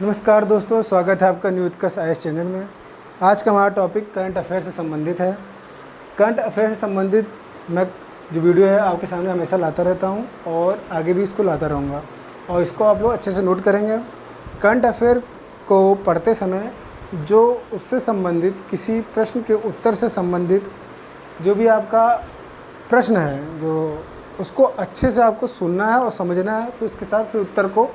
नमस्कार दोस्तों, स्वागत है आपका न्यू उत्कर्ष आईएएस चैनल में। आज का हमारा टॉपिक करंट अफेयर से संबंधित है। करंट अफेयर से संबंधित मैं जो वीडियो है आपके सामने हमेशा लाता रहता हूं और आगे भी इसको लाता रहूंगा और इसको आप लोग अच्छे से नोट करेंगे। करंट अफेयर को पढ़ते समय जो उससे संबंधित किसी प्रश्न के उत्तर से संबंधित जो भी आपका प्रश्न है, जो उसको अच्छे से आपको सुनना है और समझना है, फिर उसके साथ फिर उत्तर को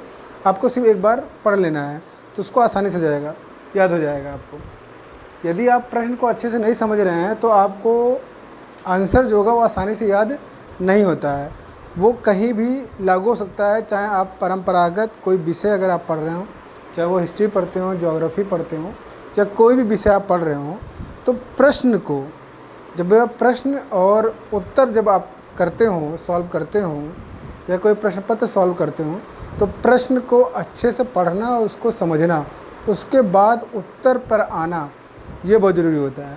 आपको सिर्फ एक बार पढ़ लेना है, तो उसको आसानी से जाएगा, याद हो जाएगा आपको। यदि आप प्रश्न को अच्छे से नहीं समझ रहे हैं तो आपको आंसर जो होगा वो आसानी से याद नहीं होता है। वो कहीं भी लागू हो सकता है, चाहे आप परंपरागत कोई विषय अगर आप पढ़ रहे हो, चाहे वो हिस्ट्री पढ़ते हो, ज्योग्राफी पढ़ते हो, या कोई भी विषय आप पढ़ रहे हो, तो प्रश्न को जब आप प्रश्न और उत्तर जब आप करते हो, सॉल्व करते हो, या कोई प्रश्न पत्र सॉल्व करते हो, तो प्रश्न को अच्छे से पढ़ना और उसको समझना, उसके बाद उत्तर पर आना, ये बहुत ज़रूरी होता है।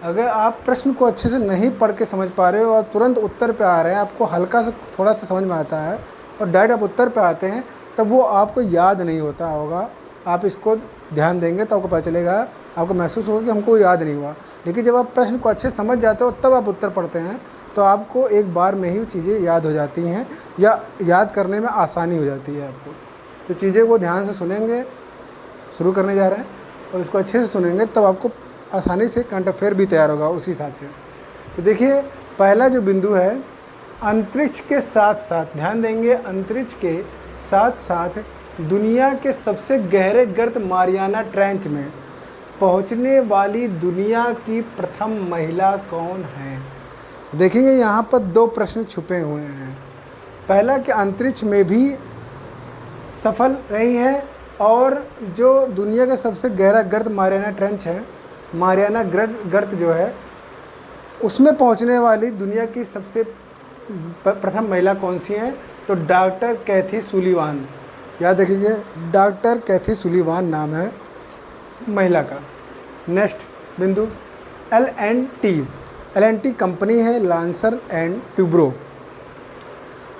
अगर आप प्रश्न को अच्छे से नहीं पढ़ के समझ पा रहे हो और तुरंत उत्तर पे आ रहे हैं, आपको हल्का सा थोड़ा सा समझ में आता है और डायरेक्ट आप उत्तर पे आते हैं, तब वो आपको याद नहीं होता होगा। आप इसको ध्यान देंगे तो आपको पता चलेगा, आपको महसूस होगा कि हमको याद नहीं हुआ। लेकिन जब आप प्रश्न को अच्छे से समझ जाते हो तब आप उत्तर पढ़ते हैं, तो आपको एक बार में ही चीज़ें याद हो जाती हैं या याद करने में आसानी हो जाती है आपको। तो चीज़ें वो ध्यान से सुनेंगे, शुरू करने जा रहे हैं, और इसको अच्छे से सुनेंगे तब आपको आसानी से करंट अफेयर भी तैयार होगा उसी हिसाब से। तो देखिए, पहला जो बिंदु है, अंतरिक्ष के साथ साथ, ध्यान देंगे, अंतरिक्ष के साथ साथ दुनिया के सबसे गहरे गर्त मारियाना ट्रेंच में पहुंचने वाली दुनिया की प्रथम महिला कौन है? देखेंगे यहाँ पर दो प्रश्न छुपे हुए हैं। पहला कि अंतरिक्ष में भी सफल रही है, और जो दुनिया का सबसे गहरा गर्त मारियाना ट्रेंच है, मारियाना गर्त जो है, उसमें पहुंचने वाली दुनिया की सबसे प्रथम महिला कौन सी है? तो डॉक्टर कैथी सुलीवान। याद रखेंगे, डॉक्टर कैथी सुलीवान नाम है महिला का। नेक्स्ट बिंदु, एल एंड टी कंपनी है, लांसर एंड ट्यूब्रो।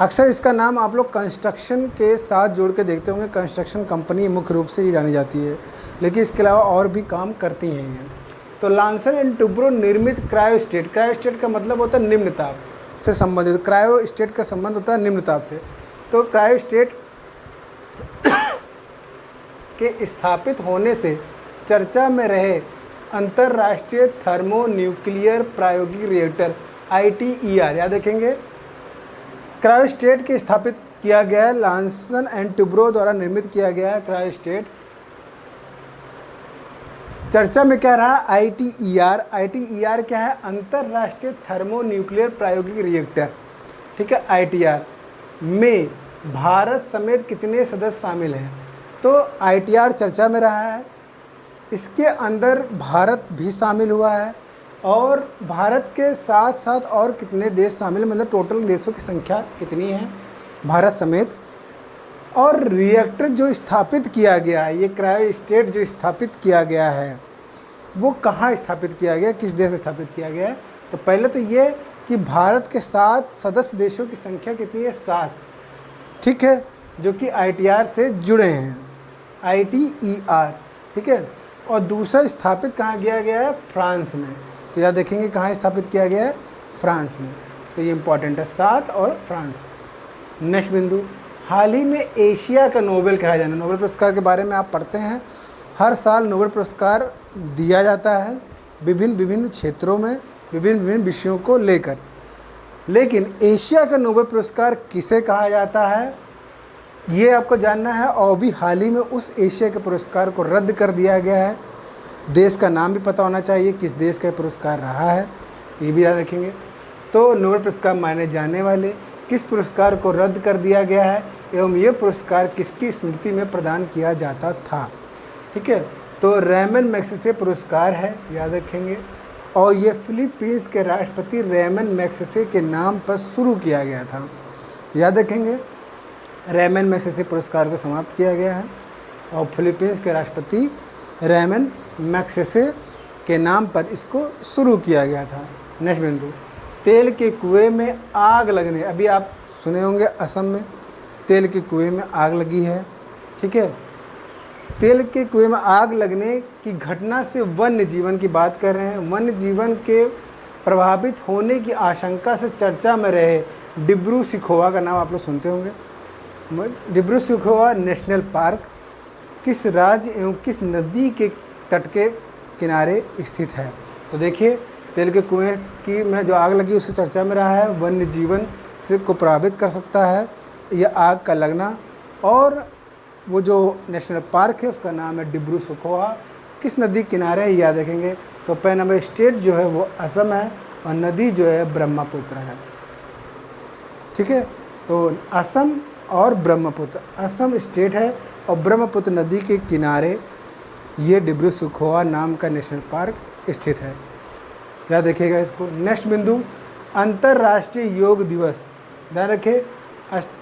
अक्सर इसका नाम आप लोग कंस्ट्रक्शन के साथ जोड़ के देखते होंगे। कंस्ट्रक्शन कंपनी मुख्य रूप से ये जानी जाती है, लेकिन इसके अलावा और भी काम करती हैं ये। तो लांसर एंड ट्यूब्रो निर्मित क्रायोस्टेट का मतलब होता है निम्न ताप से संबंधित, क्रायोस्टेट का संबंध होता है निम्न ताप से। तो क्रायोस्टेट के स्थापित होने से चर्चा में रहे अंतर्राष्ट्रीय थर्मोन्यूक्लियर प्रायोगिक रिएक्टर ITER, याद रखेंगे, क्रायोस्टेट के स्थापित किया गया है, लांसन एंड ट्यूब्रो द्वारा निर्मित किया गया है क्रायोस्टेट। चर्चा में क्या रहा? ITER क्या है? अंतर्राष्ट्रीय थर्मोन्यूक्लियर प्रायोगिक रिएक्टर, ठीक है। ITER में भारत समेत कितने सदस्य शामिल हैं? तो ITER चर्चा में रहा है, इसके अंदर भारत भी शामिल हुआ है, और भारत के साथ साथ और कितने देश शामिल, मतलब टोटल देशों की संख्या कितनी है भारत समेत। और रिएक्टर जो स्थापित किया गया है, ये क्रायोस्टेट जो स्थापित किया गया है, वो कहाँ स्थापित किया गया, किस देश में स्थापित किया गया है? तो पहले तो ये कि भारत के 7 सदस्य देशों की संख्या कितनी है? 7, ठीक है, जो कि ITER से जुड़े हैं, ITER, ठीक है। और दूसरा स्थापित कहाँ किया गया है? फ्रांस में। तो याद देखेंगे कहाँ स्थापित किया गया है? फ्रांस में। तो ये इंपॉर्टेंट है, 7 और फ्रांस। नेक्स्ट बिंदु, हाल ही में एशिया का नोबेल कहा जाना, नोबेल पुरस्कार के बारे में आप पढ़ते हैं। हर साल नोबेल पुरस्कार दिया जाता है विभिन्न क्षेत्रों में, विभिन्न विषयों को लेकर। लेकिन एशिया का नोबेल पुरस्कार किसे कहा जाता है, ये आपको जानना है। और भी हाल ही में उस एशिया के पुरस्कार को रद्द कर दिया गया है। देश का नाम भी पता होना चाहिए, किस देश का पुरस्कार रहा है, ये भी याद रखेंगे। तो नोबेल पुरस्कार माने जाने वाले किस पुरस्कार को रद्द कर दिया गया है, एवं ये पुरस्कार किसकी स्मृति में प्रदान किया जाता था, ठीक है। तो रेमन मैग्सेसे पुरस्कार है, याद रखेंगे। और ये फिलीपींस के राष्ट्रपति रेमन मैग्सेसे के नाम पर शुरू किया गया था, याद रखेंगे। रेमन मैग्सेसे पुरस्कार को समाप्त किया गया है और फिलीपींस के राष्ट्रपति रेमन मैग्सेसे के नाम पर इसको शुरू किया गया था। नेक्स्ट बिंदु, तेल के कुएं में आग लगने, अभी आप सुने होंगे असम में तेल के कुएं में आग लगी है, ठीक है। तेल के कुएं में आग लगने की घटना से वन्य जीवन की बात कर रहे हैं। वन्य जीवन के प्रभावित होने की आशंका से चर्चा में रहे डिब्रू सैखोवा का नाम आप लोग सुनते होंगे। डिब्रू सैखोवा नेशनल पार्क किस राज्य एवं किस नदी के तट के किनारे स्थित है? तो देखिए, तेल के कुएं की में जो आग लगी उससे चर्चा में रहा है। वन्य जीवन से को प्रभावित कर सकता है यह आग का लगना। और वो जो नेशनल पार्क है उसका नाम है डिब्रू सैखोवा। किस नदी किनारे है याद रखेंगे। तो पहले नंबर स्टेट जो है वो असम है और नदी जो है ब्रह्मपुत्र है। ठीक है, तो असम और ब्रह्मपुत्र, असम स्टेट है और ब्रह्मपुत्र नदी के किनारे ये डिब्रू सैखोवा नाम का नेशनल पार्क स्थित है। याद रखिएगा इसको। नेक्स्ट बिंदु, अंतर्राष्ट्रीय योग दिवस। ध्यान रखें,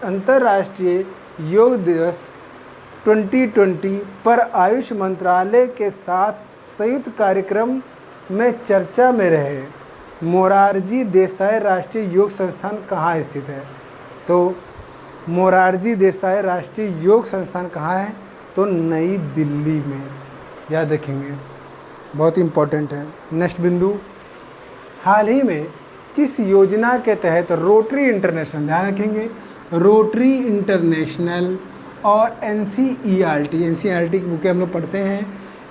अंतर्राष्ट्रीय योग दिवस 2020 पर आयुष मंत्रालय के साथ संयुक्त कार्यक्रम में चर्चा में रहे मोरारजी देसाई राष्ट्रीय योग संस्थान कहाँ स्थित है? तो मोरारजी देसाई राष्ट्रीय योग संस्थान कहाँ है? तो नई दिल्ली में। याद रखेंगे, बहुत इम्पोर्टेंट है। नेक्स्ट बिंदु, हाल ही में किस योजना के तहत रोटरी इंटरनेशनल, ध्यान रखेंगे, रोटरी इंटरनेशनल और एनसीईआरटी की बुकें हम लोग पढ़ते हैं।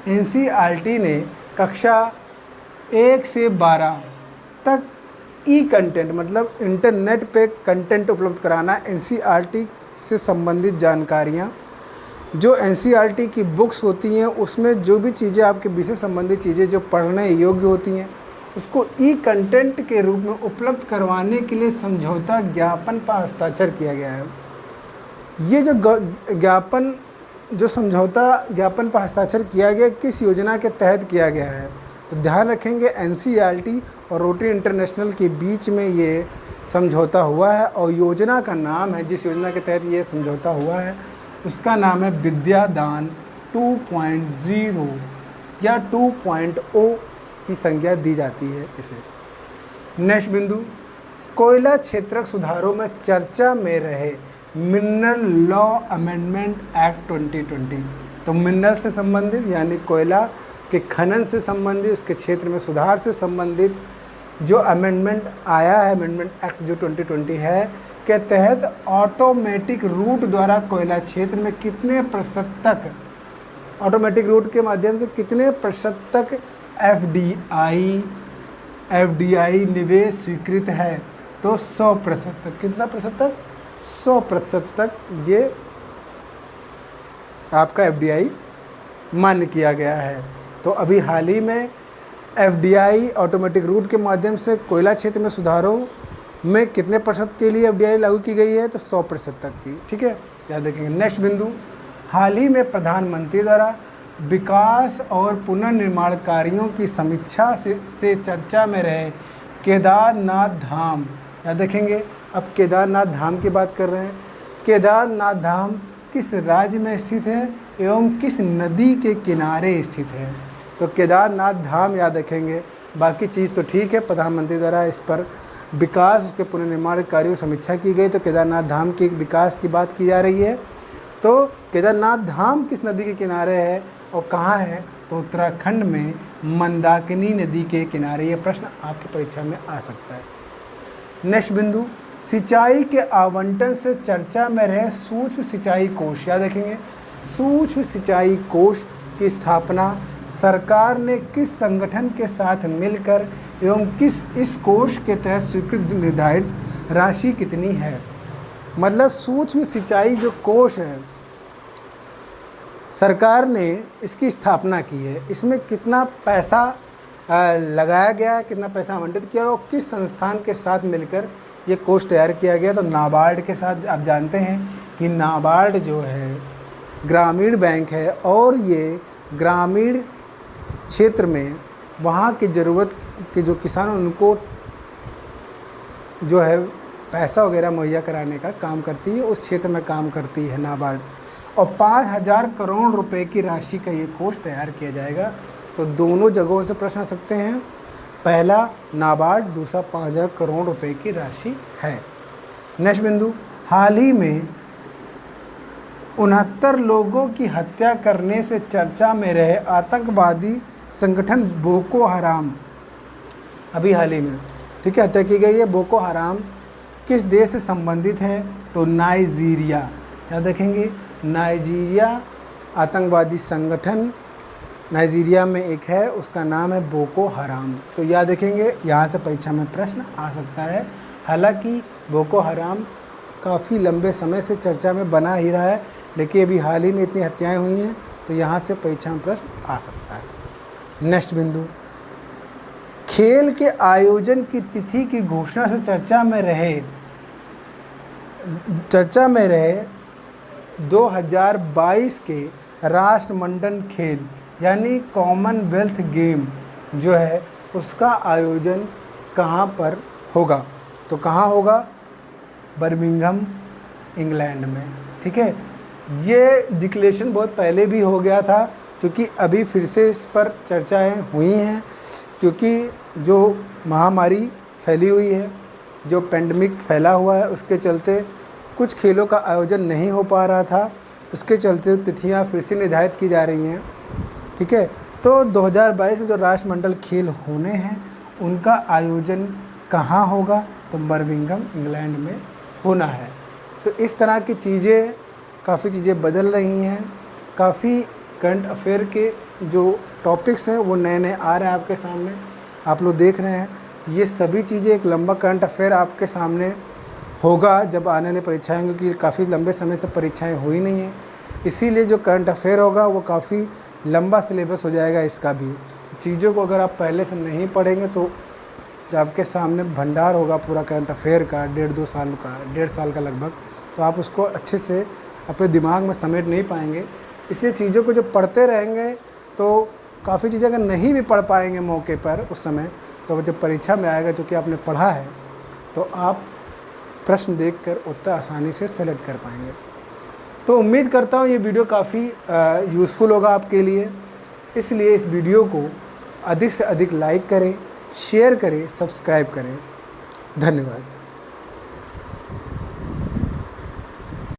एनसीईआरटी ने कक्षा 1 से 12 तक ई कंटेंट मतलब इंटरनेट पे कंटेंट उपलब्ध कराना। एनसीईआरटी से संबंधित जानकारियाँ, जो एनसीईआरटी की बुक्स होती हैं उसमें जो भी चीज़ें आपके विषय संबंधित चीज़ें जो पढ़ने योग्य होती हैं उसको ई कंटेंट के रूप में उपलब्ध करवाने के लिए समझौता ज्ञापन पर हस्ताक्षर किया गया है। ये जो ज्ञापन जो समझौता ज्ञापन पर हस्ताक्षर किया गया किस योजना के तहत किया गया है? तो ध्यान रखेंगे, एनसीईआरटी और रोटरी इंटरनेशनल के बीच में ये समझौता हुआ है और योजना का नाम है, जिस योजना के तहत ये समझौता हुआ है उसका नाम है विद्यादान 2.0 या 2.0 की संज्ञा दी जाती है इसे। नेक्स्ट बिंदु, कोयला क्षेत्रक सुधारों में चर्चा में रहे मिनरल लॉ अमेंडमेंट एक्ट 2020। तो मिनरल से संबंधित यानी कोयला के खनन से संबंधित, उसके क्षेत्र में सुधार से संबंधित जो अमेंडमेंट आया है, अमेंडमेंट एक्ट जो 2020 है के तहत ऑटोमेटिक रूट द्वारा कोयला क्षेत्र में कितने प्रतिशत तक, ऑटोमेटिक रूट के माध्यम से कितने प्रतिशत तक एफडीआई निवेश स्वीकृत है? तो 100% तक। कितना प्रतिशत तक? 100% तक ये आपका एफडीआई मान्य किया गया है। तो अभी हाल ही में एफडीआई ऑटोमेटिक रूट के माध्यम से कोयला क्षेत्र में सुधारों में कितने प्रतिशत के लिए एफडीआई लागू की गई है? तो 100% तक की। ठीक है, याद रखेंगे। नेक्स्ट बिंदु, हाल ही में प्रधानमंत्री द्वारा विकास और पुनर्निर्माण कार्यों की समीक्षा से चर्चा में रहे केदारनाथ धाम। याद रखेंगे, अब केदारनाथ धाम की बात कर रहे हैं। केदारनाथ धाम किस राज्य में स्थित है एवं किस नदी के किनारे स्थित है? तो केदारनाथ धाम याद रखेंगे। बाकी चीज़ तो ठीक है, प्रधानमंत्री द्वारा इस पर विकास उसके पुनर्निर्माण कार्यों की समीक्षा की गई तो केदारनाथ धाम के विकास की बात की जा रही है। तो केदारनाथ धाम किस नदी के किनारे है और कहाँ है? तो उत्तराखंड में मंदाकिनी नदी के किनारे। ये प्रश्न आपकी परीक्षा में आ सकता है। नेक्स्ट बिंदु, सिंचाई के आवंटन से चर्चा में रहे सूक्ष्म सिंचाई कोष। याद रखेंगे, सूक्ष्म सिंचाई कोष की स्थापना सरकार ने किस संगठन के साथ मिलकर एवं किस इस कोष के तहत स्वीकृत निर्धारित राशि कितनी है? मतलब सूक्ष्म सिंचाई जो कोष है सरकार ने इसकी स्थापना की है, इसमें कितना पैसा लगाया गया, कितना पैसा आवंटित किया और किस संस्थान के साथ मिलकर ये कोष तैयार किया गया? तो नाबार्ड के साथ। आप जानते हैं कि नाबार्ड जो है ग्रामीण बैंक है और ये ग्रामीण क्षेत्र में वहाँ की ज़रूरत के जो किसान उनको जो है पैसा वगैरह मुहैया कराने का काम करती है, उस क्षेत्र में काम करती है नाबार्ड। और 5,000 करोड़ रुपए की राशि का ये कोष तैयार किया जाएगा। तो दोनों जगहों से प्रश्न आ सकते हैं, पहला नाबार्ड, दूसरा 5,000 करोड़ रुपए की राशि है। नेक्स्ट बिंदु, हाल ही में 69 लोगों की हत्या करने से चर्चा में रहे आतंकवादी संगठन बोको हराम, अभी हाल ही में, ठीक है, हत्या की गई है। बोको हराम किस देश से संबंधित है? तो नाइजीरिया, याद रखेंगे, नाइजीरिया आतंकवादी संगठन नाइजीरिया में एक है, उसका नाम है बोको हराम। तो याद रखेंगे, यहाँ से परीक्षा में प्रश्न आ सकता है। हालांकि बोको हराम काफ़ी लंबे समय से चर्चा में बना ही रहा है, लेकिन अभी हाल ही में इतनी हत्याएं हुई हैं, तो यहाँ से परीक्षा में प्रश्न आ सकता है। नेक्स्ट बिंदु, खेल के आयोजन की तिथि की घोषणा से चर्चा में रहे 2022 के राष्ट्रमंडल खेल यानी कॉमनवेल्थ गेम जो है उसका आयोजन कहाँ पर होगा? तो कहाँ होगा? बर्मिंघम, इंग्लैंड में, ठीक है। ये डिक्लेरेशन बहुत पहले भी हो गया था, क्योंकि अभी फिर से इस पर चर्चाएं हुई हैं, क्योंकि जो महामारी फैली हुई है, जो पेंडेमिक फैला हुआ है, उसके चलते कुछ खेलों का आयोजन नहीं हो पा रहा था, उसके चलते तिथियां फिर से निर्धारित की जा रही हैं, ठीक है। तो 2022 में जो राष्ट्रमंडल खेल होने हैं उनका आयोजन कहाँ होगा? तो बर्मिंघम, इंग्लैंड में होना है। तो इस तरह की चीज़ें, काफ़ी चीज़ें बदल रही हैं, काफ़ी करंट अफेयर के जो टॉपिक्स हैं वो नए नए आ रहे हैं आपके सामने, आप लोग देख रहे हैं। ये सभी चीज़ें, एक लंबा करंट अफेयर आपके सामने होगा जब आने वाली परीक्षाएँ, क्योंकि काफ़ी लंबे समय से परीक्षाएँ हुई नहीं हैं, इसीलिए जो करंट अफेयर होगा वो काफ़ी लंबा सिलेबस हो जाएगा इसका भी। चीज़ों को अगर आप पहले से नहीं पढ़ेंगे तो जो आपके सामने भंडार होगा पूरा करंट अफेयर का, 1.5 साल का लगभग, तो आप उसको अच्छे से अपने दिमाग में समेट नहीं पाएंगे। इसलिए चीज़ों को जब पढ़ते रहेंगे तो काफ़ी चीज़ें अगर नहीं भी पढ़ पाएंगे मौके पर उस समय, तो जब परीक्षा में आएगा, चूँकि आपने पढ़ा है, तो आप प्रश्न देखकर उत्तर आसानी से सेलेक्ट कर पाएंगे। तो उम्मीद करता हूँ ये वीडियो काफ़ी यूज़फुल होगा आपके लिए, इसलिए इस वीडियो को अधिक से अधिक लाइक करें, शेयर करें, सब्सक्राइब करें। धन्यवाद।